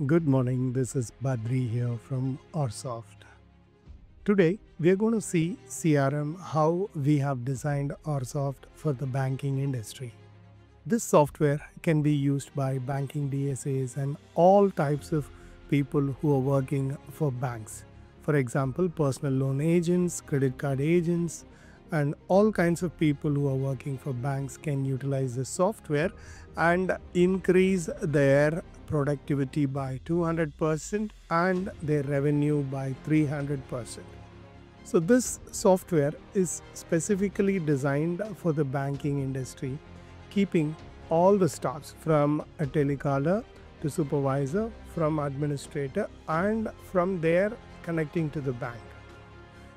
Good morning, this is Badri here from Orsoft. Today we are going to see CRM, how we have designed Orsoft for the banking industry. This software can be used by banking DSAs and all types of people who are working for banks. For example, personal loan agents, credit card agents, and all kinds of people who are working for banks can utilize this software and increase their productivity by 200% and their revenue by 300%. So this software is specifically designed for the banking industry, keeping all the staffs from a telecaller to supervisor, from administrator, and from there connecting to the bank.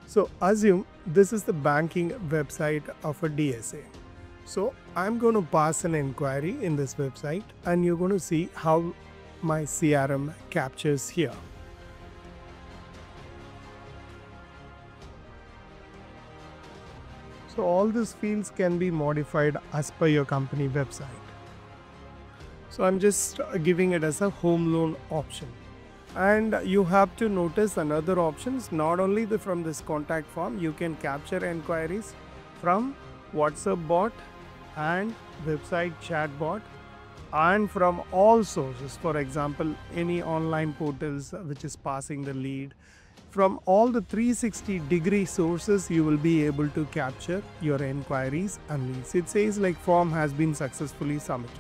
So assume this is the banking website of a DSA. So I'm going to pass an inquiry in this website and you're going to see how my CRM captures here. So all these fields can be modified as per your company website. So I'm just giving it as a home loan option. And you have to notice another options, not only from this contact form, you can capture inquiries from WhatsApp bot and website chat bot and from all sources. For example, any online portals which is passing the lead. From all the 360-degree sources, you will be able to capture your inquiries and leads. It says like form has been successfully submitted.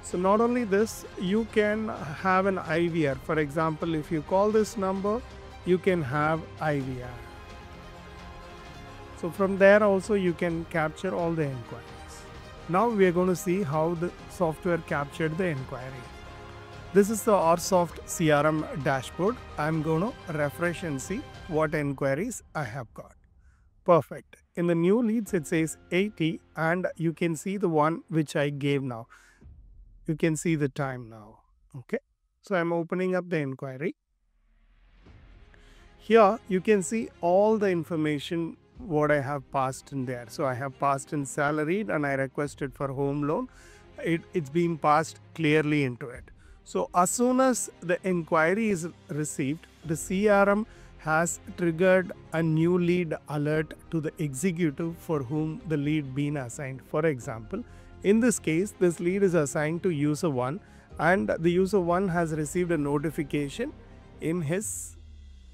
So not only this, you can have an IVR. For example, if you call this number, you can have IVR. So from there also you can capture all the inquiries. Now we are going to see how the software captured the inquiry. This is the Orsoft CRM dashboard. I'm going to refresh and see what inquiries I have got. Perfect. In the new leads, it says 80 and you can see the one which I gave now. You can see the time now. Okay. So I'm opening up the inquiry. Here you can see all the information what I have passed in there. So I have passed in salaried and I requested for home loan. It's been passed clearly into it. So as soon as the inquiry is received, the CRM has triggered a new lead alert to the executive for whom the lead been assigned. For example, in this case, this lead is assigned to user 1 and the user 1 has received a notification in his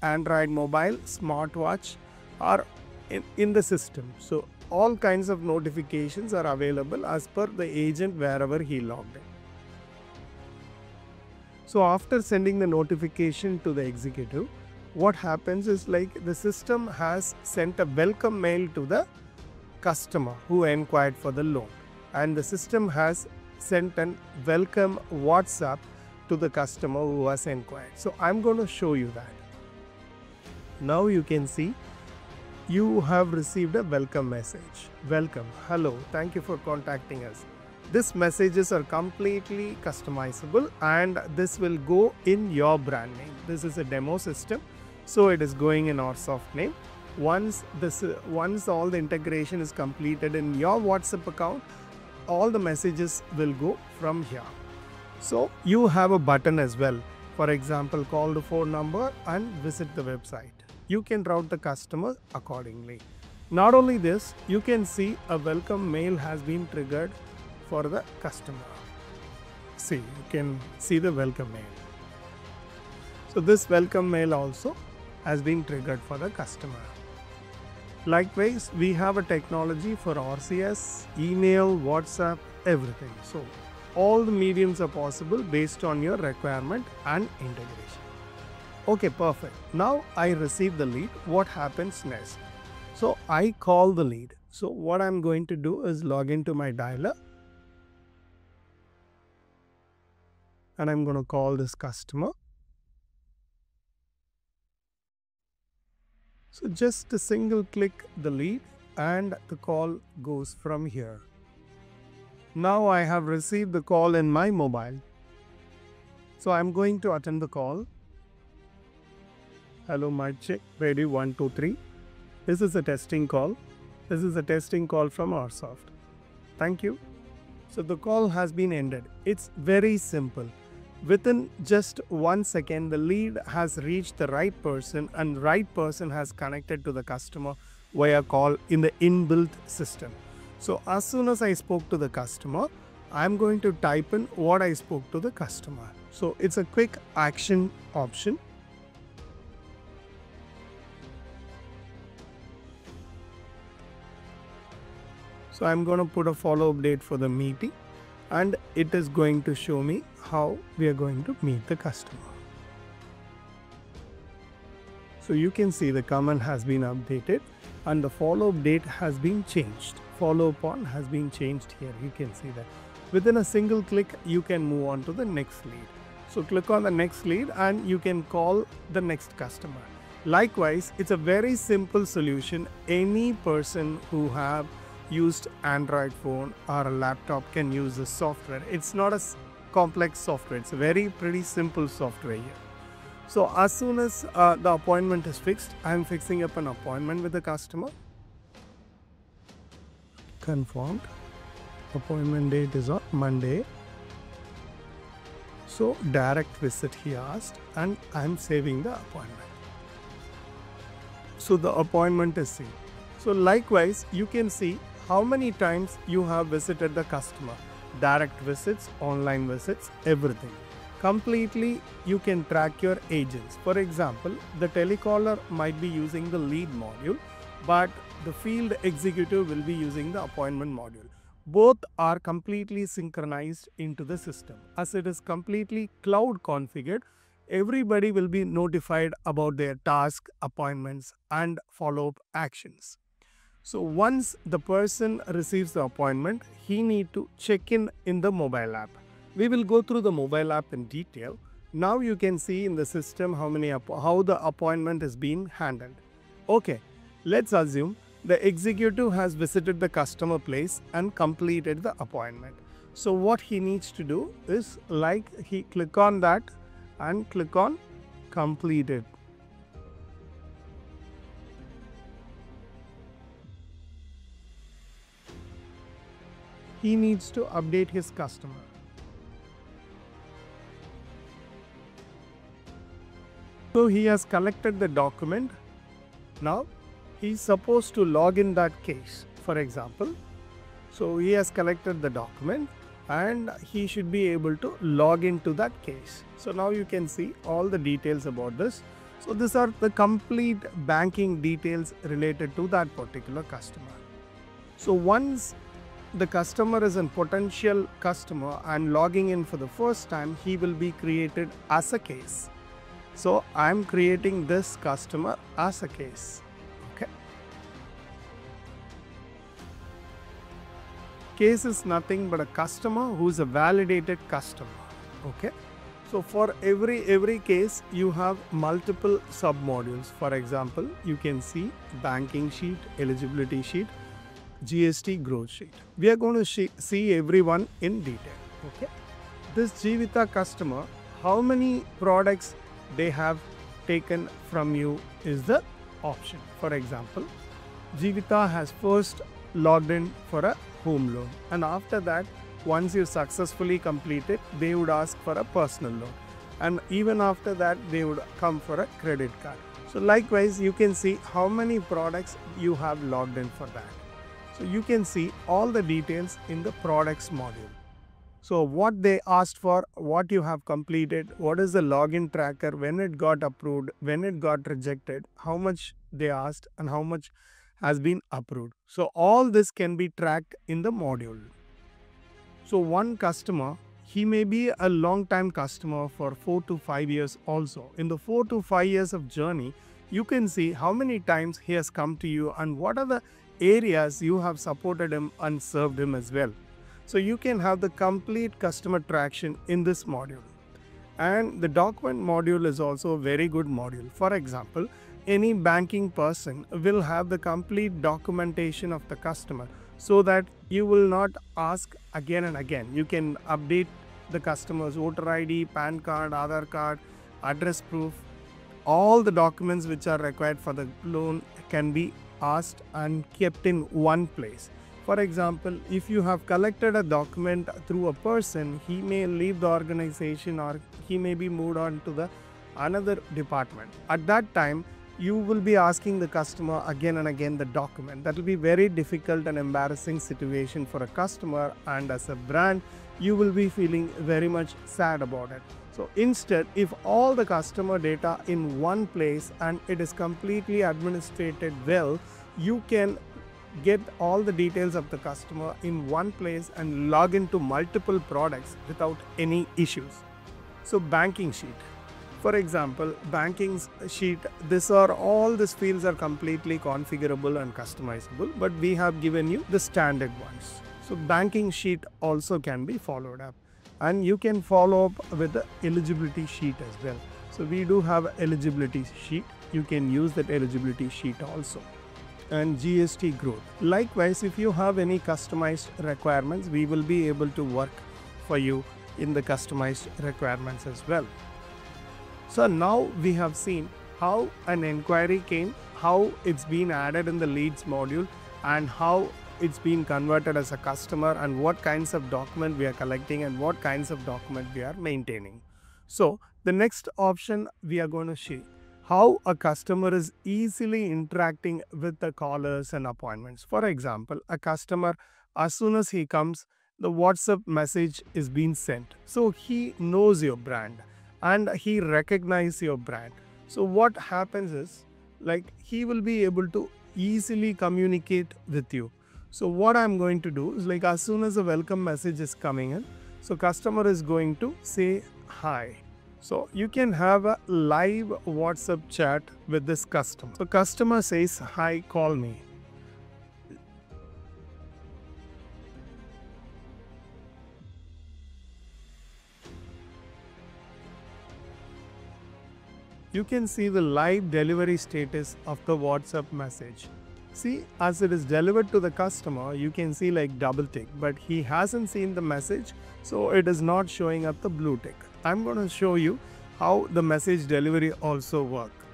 Android mobile, smartwatch or in the system. So all kinds of notifications are available as per the agent wherever he logged in. So after sending the notification to the executive, what happens is like the system has sent a welcome mail to the customer who inquired for the loan. And the system has sent an welcome WhatsApp to the customer who has inquired. So I'm going to show you that. Now you can see you have received a welcome message. Welcome, hello, thank you for contacting us. These messages are completely customizable and this will go in your brand name. This is a demo system, so it is going in Orsoft name. Once all the integration is completed in your WhatsApp account, all the messages will go from here. So you have a button as well. For example, call the phone number and visit the website. You can route the customer accordingly. Not only this, you can see a welcome mail has been triggered for the customer. See, you can see the welcome mail. So this welcome mail also has been triggered for the customer. Likewise, we have a technology for RCS, email, WhatsApp, everything. So all the mediums are possible based on your requirement and integration. Okay, perfect. Now I receive the lead. What happens next? So I call the lead. So what I'm going to do is log into my dialer. And I'm going to call this customer. So just a single click the lead and the call goes from here. Now I have received the call in my mobile. So I'm going to attend the call. Hello, mic check. Ready, 1, 2, 3. This is a testing call. This is a testing call from Orsoft. Thank you. So the call has been ended. It's very simple. Within just 1 second, the lead has reached the right person and right person has connected to the customer via call in the inbuilt system. So as soon as I spoke to the customer, I'm going to type in what I spoke to the customer. So it's a quick action option. So I'm going to put a follow-up date for the meeting, and it is going to show me how we are going to meet the customer. So you can see the comment has been updated and the follow-up date has been changed. Follow-up on has been changed here. You can see that. Within a single click, you can move on to the next lead. So click on the next lead and you can call the next customer. Likewise, it's a very simple solution. Any person who have used Android phone or a laptop can use this software. It's not a complex software. It's a very pretty simple software here. So as soon as the appointment is fixed, I'm fixing up an appointment with the customer. Confirmed. Appointment date is on Monday. So direct visit he asked, and I'm saving the appointment. So the appointment is saved. So likewise, you can see how many times you have visited the customer. Direct visits, online visits, everything. Completely you can track your agents. For example, the telecaller might be using the lead module, but the field executive will be using the appointment module. Both are completely synchronized into the system. As it is completely cloud configured, everybody will be notified about their task, appointments, and follow-up actions. So once the person receives the appointment, he need to check in the mobile app. We will go through the mobile app in detail. Now you can see in the system how the appointment is being handled. Okay, let's assume the executive has visited the customer place and completed the appointment. So what he needs to do is he click on that and click on completed. He needs to update his customer. So he has collected the document. Now he is supposed to log in that case, for example. So he has collected the document and he should be able to log into that case. So now you can see all the details about this. So these are the complete banking details related to that particular customer. So once the customer is a potential customer and logging in for the first time, he will be created as a case. So I'm creating this customer as a case. Okay. Case is nothing but a customer who is a validated customer. Okay. So for every case, you have multiple sub-modules. For example, you can see banking sheet, eligibility sheet, GST growth sheet. We are going to see everyone in detail. Okay. This Jeevitha customer, how many products they have taken from you is the option. For example, Jeevitha has first logged in for a home loan, and after that, once you successfully complete it, they would ask for a personal loan, and even after that they would come for a credit card. So likewise, you can see how many products you have logged in for that. So you can see all the details in the products module. So what they asked for, what you have completed, what is the login tracker, when it got approved, when it got rejected, how much they asked and how much has been approved. So all this can be tracked in the module. So one customer, he may be a long time customer for 4 to 5 years also. In the 4 to 5 years of journey, you can see how many times he has come to you and what are the areas you have supported him and served him as well. So you can have the complete customer traction in this module. And the document module is also a very good module. For example, any banking person will have the complete documentation of the customer so that you will not ask again and again. You can update the customer's voter ID, PAN card, Aadhaar card, address proof. All the documents which are required for the loan can be asked and kept in one place. For example, if you have collected a document through a person, he may leave the organization or he may be moved on to the another department. At that time, you will be asking the customer again and again the document. That will be very difficult and embarrassing situation for a customer, and as a brand, you will be feeling very much sad about it. So instead, if all the customer data in one place and it is completely administrated well, you can get all the details of the customer in one place and log into multiple products without any issues. So banking sheet. For example, banking sheet, all these fields are completely configurable and customizable, but we have given you the standard ones. So banking sheet also can be followed up, and you can follow up with the eligibility sheet as well. So we do have eligibility sheet. You can use that eligibility sheet also. And GST growth. Likewise, if you have any customized requirements, we will be able to work for you in the customized requirements as well. So now we have seen how an inquiry came, how it's been added in the leads module, and how it's been converted as a customer, and what kinds of document we are collecting and what kinds of document we are maintaining. So the next option we are going to see how a customer is easily interacting with the callers and appointments. For example, a customer, as soon as he comes, the WhatsApp message is being sent. So he knows your brand and he recognizes your brand. So what happens is, like, he will be able to easily communicate with you. So what I'm going to do is, like, as soon as a welcome message is coming in, so customer is going to say hi. So you can have a live WhatsApp chat with this customer. So customer says, hi, call me. You can see the live delivery status of the WhatsApp message. See, as it is delivered to the customer, you can see like double tick, but he hasn't seen the message, so it is not showing up the blue tick. I'm going to show you how the message delivery also works.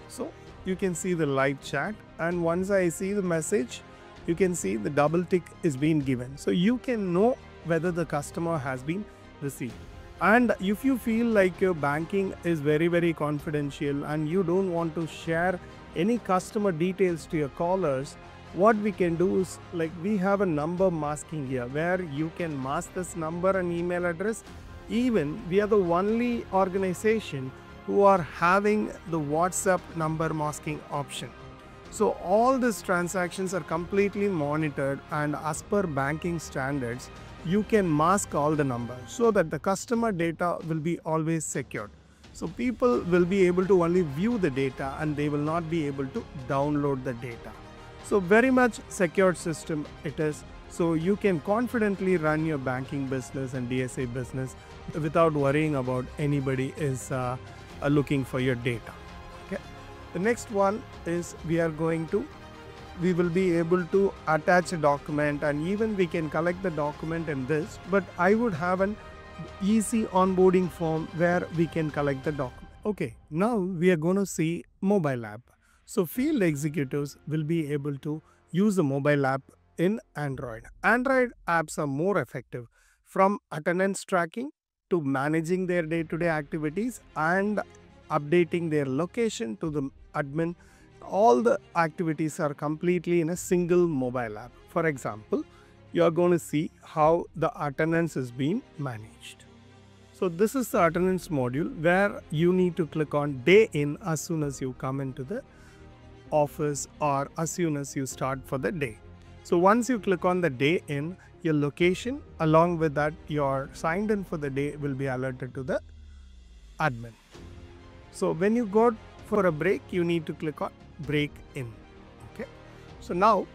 So you can see the live chat, and once I see the message, you can see the double tick is being given. So you can know whether the customer has been received. And if you feel like your banking is very confidential and you don't want to share any customer details to your callers, what we can do is, like, we have a number masking here where you can mask this number and email address. Even we are the only organization who are having the WhatsApp number masking option. So all these transactions are completely monitored, and as per banking standards, you can mask all the numbers so that the customer data will be always secured. So people will be able to only view the data and they will not be able to download the data. So very much secured system it is. So you can confidently run your banking business and DSA business without worrying about anybody is looking for your data. Okay. The next one is we will be able to attach a document, and even we can collect the document in this, but I would have an easy onboarding form where we can collect the document. Okay, now we are going to see mobile app. So field executives will be able to use the mobile app in Android. Android apps are more effective, from attendance tracking to managing their day-to-day activities and updating their location to the admin. All the activities are completely in a single mobile app. For example, you are going to see how the attendance is being managed. So this is the attendance module where you need to click on day in as soon as you come into the office or as soon as you start for the day. So once you click on the day in, your location along with that your signed in for the day will be alerted to the admin. So when you go for a break, you need to click on break in. Okay. So now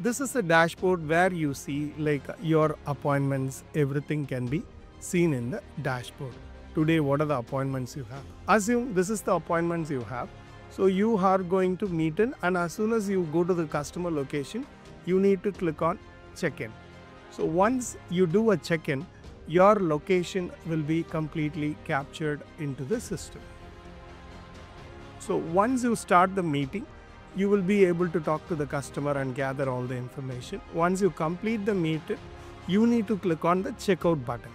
this is a dashboard where you see like your appointments, everything can be seen in the dashboard. Today, what are the appointments you have? Assume this is the appointments you have. So you are going to meet in, and as soon as you go to the customer location, you need to click on check-in. So once you do a check-in, your location will be completely captured into the system. So once you start the meeting, you will be able to talk to the customer and gather all the information. Once you complete the meeting, you need to click on the checkout button.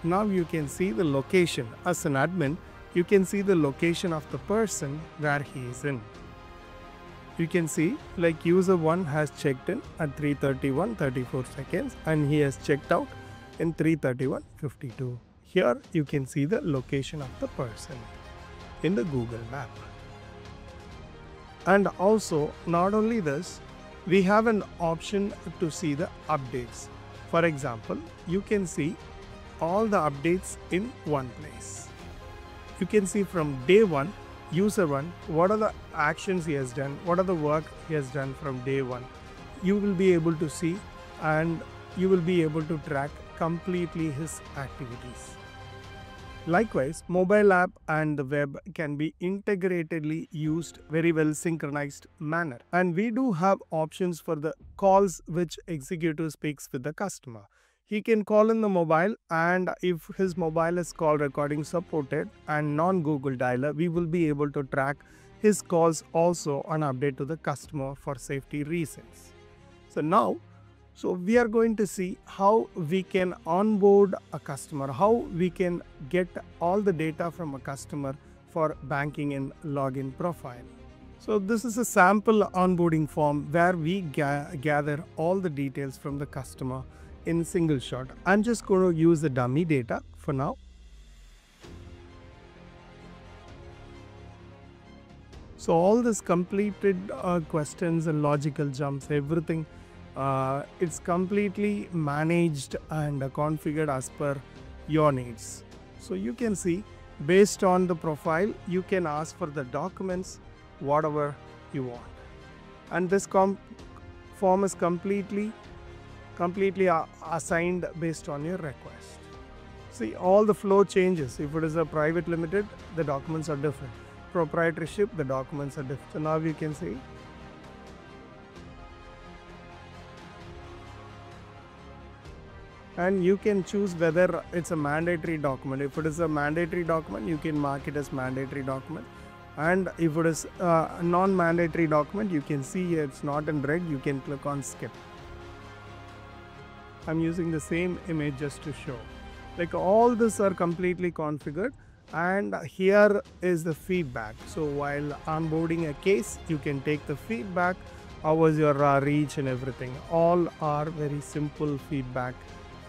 Now you can see the location. As an admin, you can see the location of the person where he is in. You can see like user 1 has checked in at 3:31:34 seconds and he has checked out in 3:31:52. Here you can see the location of the person in the Google map. And also, not only this, we have an option to see the updates. For example, you can see all the updates in one place. You can see from day 1, user 1, what are the actions he has done, what are the work he has done from day 1. You will be able to see and you will be able to track completely his activities. Likewise, mobile app and the web can be integratedly used very well synchronized manner. And we do have options for the calls which executive speaks with the customer. He can call in the mobile, and if his mobile is call recording supported and non-Google dialer, we will be able to track his calls also and update to the customer for safety reasons. So we are going to see how we can onboard a customer, how we can get all the data from a customer for banking and login profile. So this is a sample onboarding form where we gather all the details from the customer in single shot. I'm just going to use the dummy data for now. So all this completed questions and logical jumps, everything, it's completely managed and configured as per your needs. So you can see based on the profile, you can ask for the documents, whatever you want. And this form is completely assigned based on your request. See, all the flow changes. If it is a private limited, the documents are different. Proprietorship, the documents are different. So now you can see. And you can choose whether it's a mandatory document. If it is a mandatory document, you can mark it as mandatory document. And if it is a non-mandatory document, you can see it's not in red, you can click on skip. I'm using the same image just to show. Like all this are completely configured, and here is the feedback. So while onboarding a case, you can take the feedback, how was your reach and everything. All are very simple feedback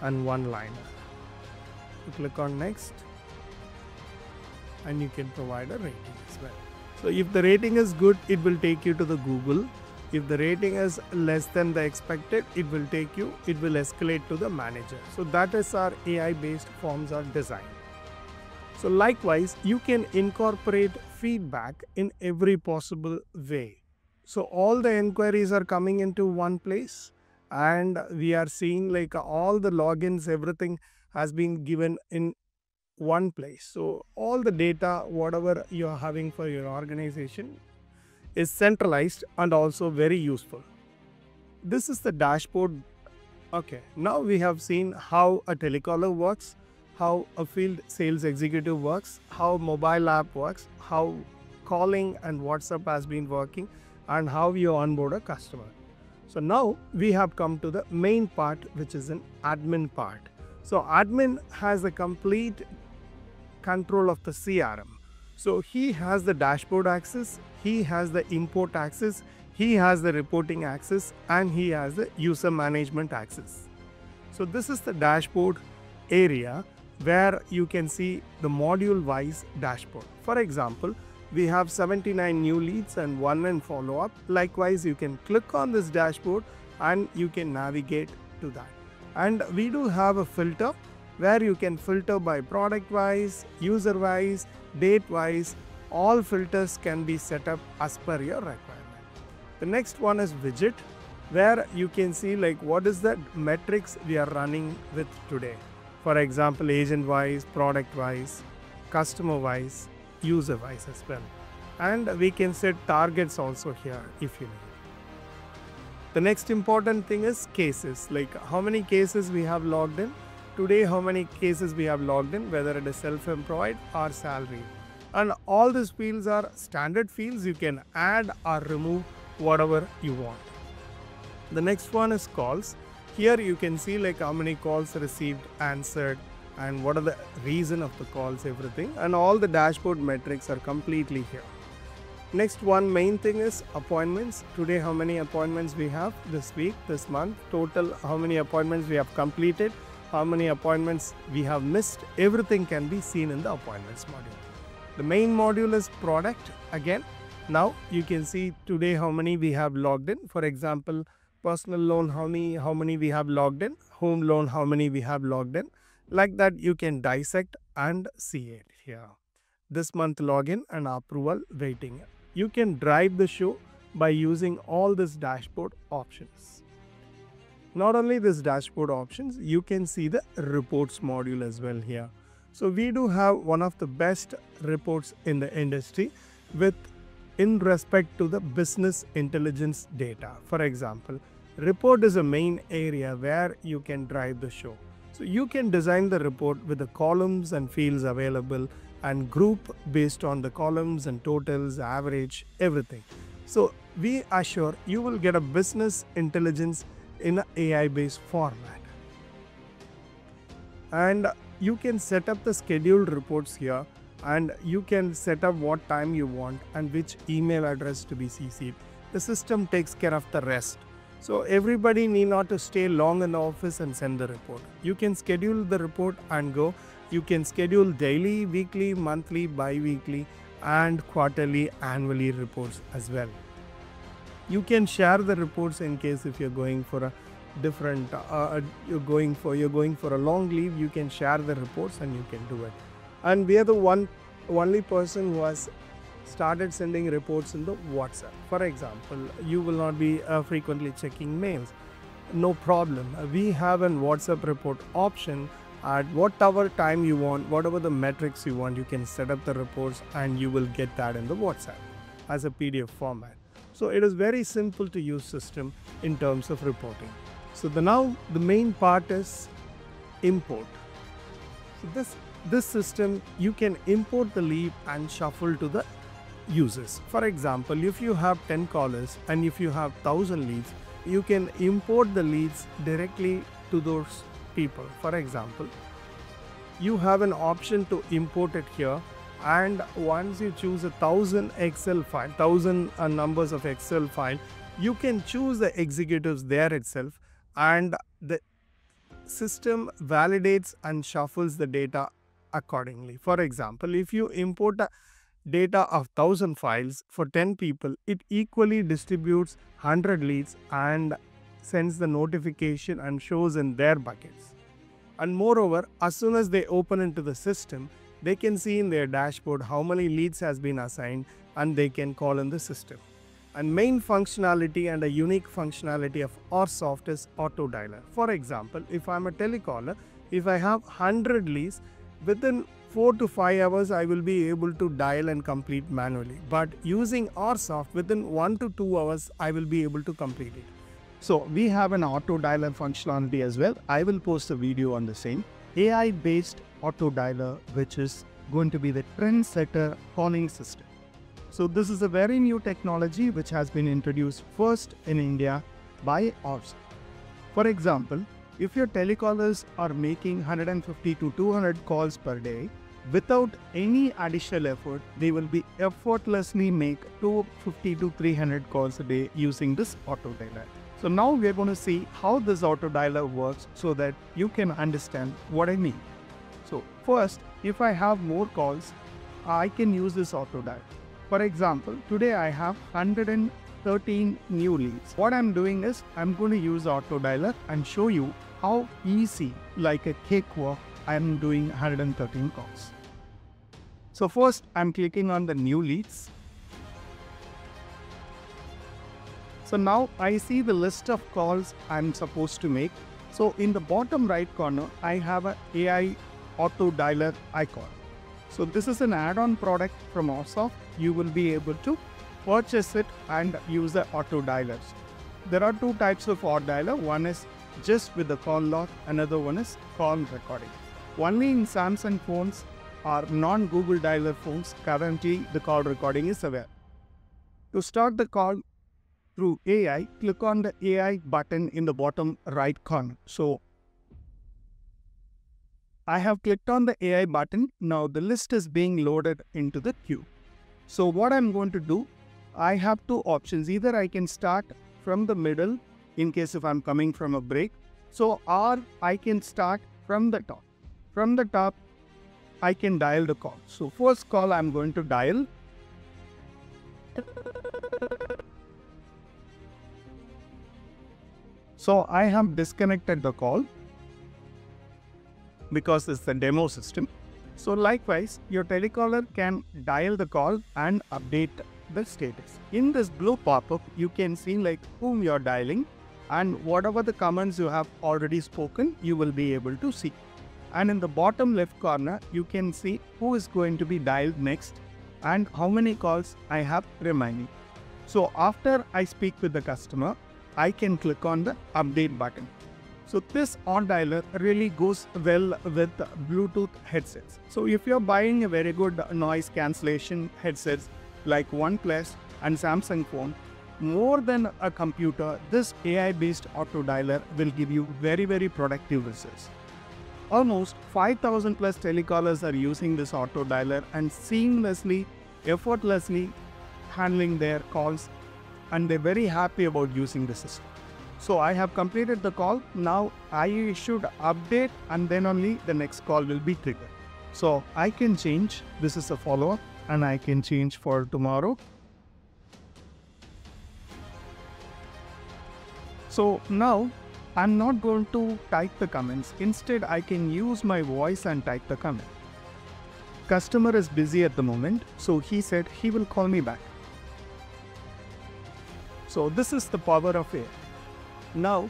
and one-liner. You click on next and you can provide a rating as well. So if the rating is good, it will take you to the Google. If the rating is less than the expected, it will escalate to the manager. So that is our AI-based forms are designed. So likewise, you can incorporate feedback in every possible way. So all the inquiries are coming into one place, and we are seeing like all the logins, everything has been given in one place. So all the data, whatever you are having for your organization, is centralized and also very useful. This is the dashboard. Okay, now we have seen how a telecaller works, how a field sales executive works, how mobile app works, how calling and WhatsApp has been working, and how you onboard a customer. So now we have come to the main part, which is an admin part. So admin has the complete control of the CRM. So he has the dashboard access, he has the import access, he has the reporting access, and he has the user management access. So this is the dashboard area where you can see the module wise dashboard. For example, we have 79 new leads and 1 in follow-up. Likewise, you can click on this dashboard and you can navigate to that. And we do have a filter where you can filter by product wise, user wise, date wise. All filters can be set up as per your requirement. The next one is widget, where you can see like what is the metrics we are running with today. For example, agent wise, product wise, customer wise, user wise as well. And we can set targets also here if you need. The next important thing is cases, like how many cases we have logged in. Today, how many cases we have logged in, whether it is self-employed or salary. And all these fields are standard fields. You can add or remove whatever you want. The next one is calls. Here you can see like how many calls received, answered, and what are the reason of the calls, everything, and all the dashboard metrics are completely here. Next one main thing is appointments. Today how many appointments we have this week, this month, total how many appointments we have completed, how many appointments we have missed, everything can be seen in the appointments module. The main module is product. Again, now you can see today how many we have logged in. For example, personal loan, how many we have logged in, home loan, how many we have logged in. Like that you can dissect and see it here. This month login and approval waiting. You can drive the show by using all these dashboard options. Not only this dashboard options, you can see the reports module as well here. So we do have one of the best reports in the industry in respect to the business intelligence data. For example, report is a main area where you can drive the show. So you can design the report with the columns and fields available and group based on the columns and totals, average, everything. So we assure you will get a business intelligence in an AI-based format. And you can set up the scheduled reports here, and you can set up what time you want and which email address to be CC'd. The system takes care of the rest. So everybody need not to stay long in the office and send the report. You can schedule the report and go. You can schedule daily, weekly, monthly, bi-weekly, and quarterly, annually reports as well. You can share the reports in case if you're going for a different, you're going for a long leave, you can share the reports and you can do it. And we are the only person who has started sending reports in the WhatsApp. For example, you will not be frequently checking mails. No problem. We have a WhatsApp report option. At whatever time you want, whatever the metrics you want, you can set up the reports and you will get that in the WhatsApp as a PDF format. So it is very simple to use system in terms of reporting. So now the main part is import. So this system, you can import the lead and shuffle to the users. For example, if you have 10 callers and if you have 1000 leads, you can import the leads directly to those people. For example, you have an option to import it here, and once you choose 1000 Excel file, 1000 numbers of Excel file, you can choose the executives there itself, and the system validates and shuffles the data accordingly. For example, if you import a data of 1000 files for 10 people, it equally distributes 100 leads and sends the notification and shows in their buckets. And moreover, as soon as they open into the system, they can see in their dashboard how many leads has been assigned and they can call in the system. And main functionality and a unique functionality of OurSoft is auto dialer. For example, if I'm a telecaller, if I have 100 leads, within 4 to 5 hours, I will be able to dial and complete manually. But using OurSoft, within 1 to 2 hours, I will be able to complete it. So we have an auto dialer functionality as well. I will post a video on the same. AI-based auto dialer, which is going to be the trendsetter calling system. So this is a very new technology which has been introduced first in India by OurSoft. For example, if your telecallers are making 150 to 200 calls per day, without any additional effort, they will be effortlessly make 250 to 300 calls a day using this auto dialer. So now we are going to see how this auto dialer works so that you can understand what I mean. So first, if I have more calls, I can use this auto dialer. For example, today I have 113 new leads. What I'm doing is I'm going to use auto dialer and show you how easy, like a cakewalk, I'm doing 113 calls. So first I'm clicking on the new leads. So now I see the list of calls I'm supposed to make. So in the bottom right corner, I have an AI auto dialer icon. So this is an add-on product from OurSoft. You will be able to purchase it and use the auto dialers. There are two types of auto dialer. One is just with the call log, another one is call recording. Only in Samsung phones or non-Google dialer phones, currently the call recording is aware. To start the call through AI, click on the AI button in the bottom right corner. So I have clicked on the AI button. Now the list is being loaded into the queue. So what I'm going to do, I have two options. Either I can start from the middle in case if I'm coming from a break. So or I can start from the top. From the top, I can dial the call. So first call I'm going to dial. So I have disconnected the call because it's the demo system. So likewise, your telecaller can dial the call and update the status. In this blue pop-up, you can see like whom you're dialing, and whatever the comments you have already spoken, you will be able to see. And in the bottom left corner, you can see who is going to be dialed next and how many calls I have remaining. So after I speak with the customer, I can click on the update button. So this on dialer really goes well with Bluetooth headsets. So if you're buying a very good noise cancellation headsets like OnePlus and Samsung phone, more than a computer, this AI-based auto dialer will give you very productive results. Almost 5,000 plus telecallers are using this auto dialer and seamlessly, effortlessly handling their calls, and they're very happy about using the system. So I have completed the call. Now I should update and then only the next call will be triggered. So I can change, this is a follow-up, and I can change for tomorrow. So now I'm not going to type the comments. Instead, I can use my voice and type the comment. Customer is busy at the moment, so he said he will call me back. So this is the power of AI. Now,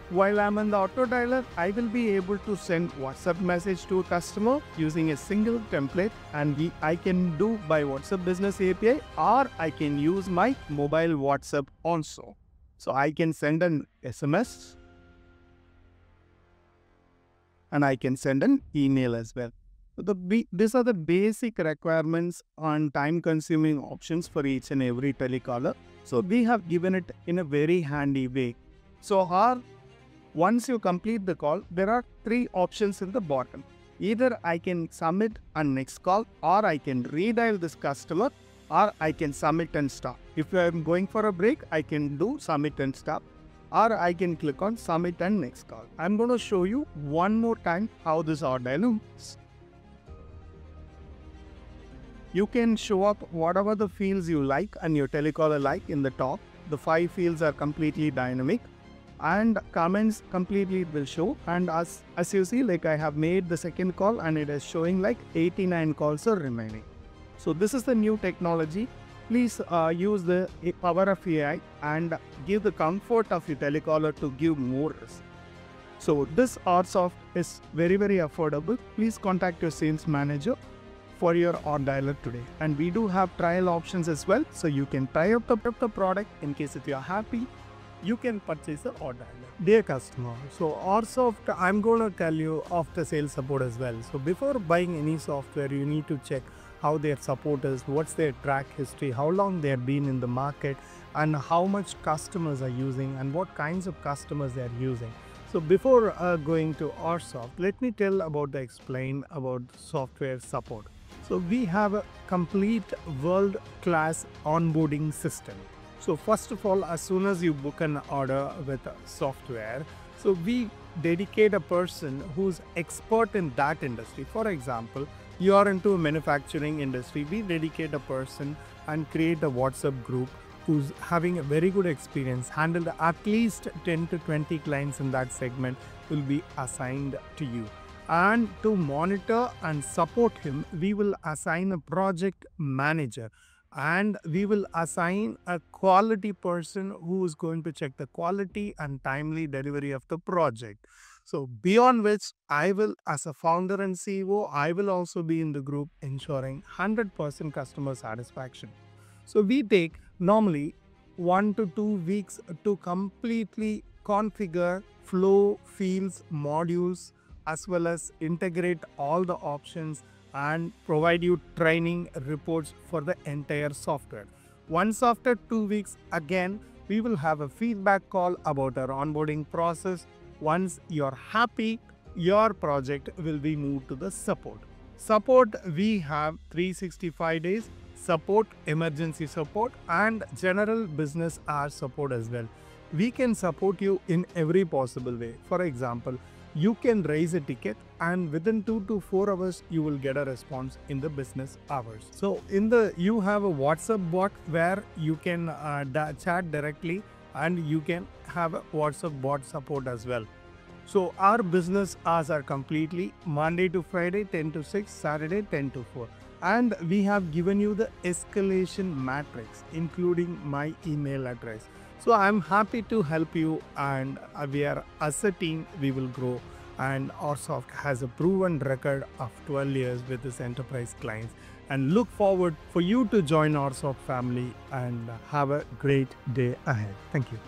while I'm on the auto dialer, I will be able to send WhatsApp message to a customer using a single template, and I can do by WhatsApp Business API, or I can use my mobile WhatsApp also. So I can send an SMS and I can send an email as well. So these are the basic requirements on time-consuming options for each and every telecaller. So we have given it in a very handy way. So once you complete the call, there are three options in the bottom. Either I can submit a next call, or I can redial this customer, or I can submit and stop. If I am going for a break, I can do submit and stop, or I can click on submit and next call. I'm going to show you one more time how this auto looks. You can show up whatever the fields you like and your telecaller like in the top. The 5 fields are completely dynamic, and comments completely will show. And as you see, like I have made the second call and it is showing like 89 calls are remaining. So this is the new technology. Please use the power of AI and give the comfort of your telecaller to give more risk. So this RSoft is very affordable. Please contact your sales manager for your on dialer today. And we do have trial options as well. So you can try out the product. In case if you are happy, you can purchase the on dialer. Dear customer, so RSoft, I'm going to tell you after sales support as well. So before buying any software, you need to check how their support is, what's their track history, how long they have been in the market, and how much customers are using and what kinds of customers they are using. So before going to RSoft, let me explain about software support. So we have a complete world-class onboarding system. So first of all, as soon as you book an order with software, so we dedicate a person who's expert in that industry. For example, you are into manufacturing industry, we dedicate a person and create a WhatsApp group who's having a very good experience, handled at least 10 to 20 clients in that segment will be assigned to you. And to monitor and support him, we will assign a project manager, and we will assign a quality person who is going to check the quality and timely delivery of the project. So beyond which, I will, as a founder and CEO, I will also be in the group ensuring 100% customer satisfaction. So we take normally 1 to 2 weeks to completely configure flow, fields, modules, as well as integrate all the options and provide you training reports for the entire software. Once after 2 weeks, again, we will have a feedback call about our onboarding process. Once you're happy, your project will be moved to the support. Support, we have 365 days support, emergency support, and general business hour support as well. We can support you in every possible way. For example, you can raise a ticket and within 2 to 4 hours you will get a response in the business hours. So you have a WhatsApp bot where you can chat directly, and you can have a WhatsApp bot support as well. So our business hours are completely Monday to Friday 10 to 6, Saturday 10 to 4. And we have given you the escalation matrix, including my email address. So I'm happy to help you, and we are, as a team, we will grow. And OurSoft has a proven record of 12 years with its enterprise clients, and look forward for you to join OurSoft family and have a great day ahead. Thank you.